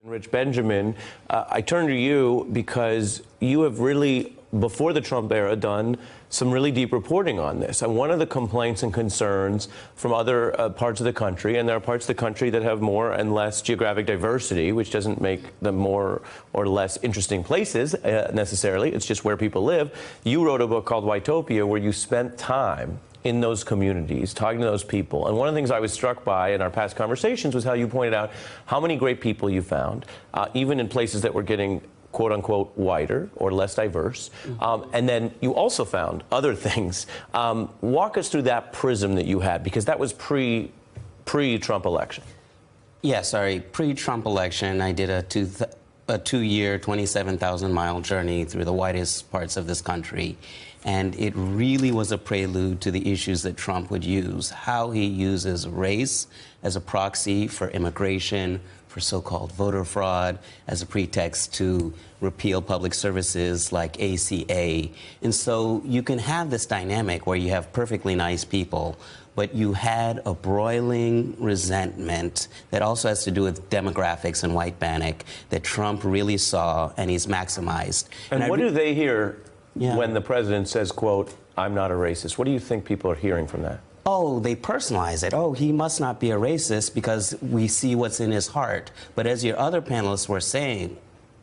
Rich Benjamin, I turn to you because you have really, before the Trump era, done some really deep reporting on this. And one of the complaints and concerns from other parts of the country, and there are parts of the country that have more and less geographic diversity, which doesn't make them more or less interesting places necessarily, it's just where people live. You wrote a book called Whitopia where you spent time in those communities, talking to those people. And one of the things I was struck by in our past conversations was how you pointed out how many great people you found, even in places that were getting quote-unquote whiter or less diverse. And then you also found other things. Walk us through that prism that you had, because that was pre-Trump election. Yes, Ari, pre-Trump election, I did a two-year, 27,000-mile journey through the whitest parts of this country. And it really was a prelude to the issues that Trump would use, how he uses race as a proxy for immigration, for so-called voter fraud, as a pretext to repeal public services like ACA. And so you can have this dynamic where you have perfectly nice people, but you had a broiling resentment that also has to do with demographics and white panic that Trump really saw and he's maximized. And what do they hear when the president says, quote, "I'm not a racist"? What do you think people are hearing from that? Oh, they personalize it. Oh, he must not be a racist because we see what's in his heart. But as your other panelists were saying,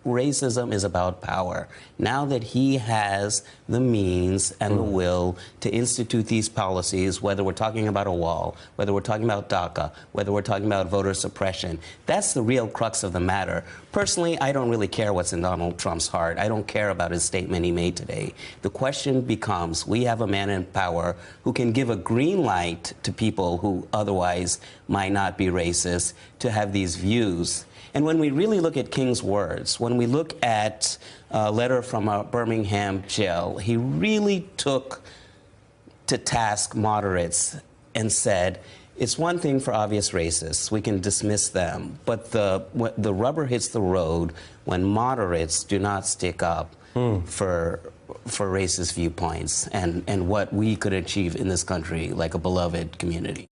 racism is about power. Now that he has the means and the will to institute these policies, whether we're talking about a wall, whether we're talking about DACA, whether we're talking about voter suppression, that's the real crux of the matter. Personally, I don't really care what's in Donald Trump's heart. I don't care about his statement he made today. The question becomes, we have a man in power who can give a green light to people who otherwise might not be racist to have these views. And when we really look at King's words, when we look at a letter from a Birmingham jail, he really took to task moderates and said, it's one thing for obvious racists, we can dismiss them, but the rubber hits the road when moderates do not stick up for racist viewpoints and what we could achieve in this country like a beloved community.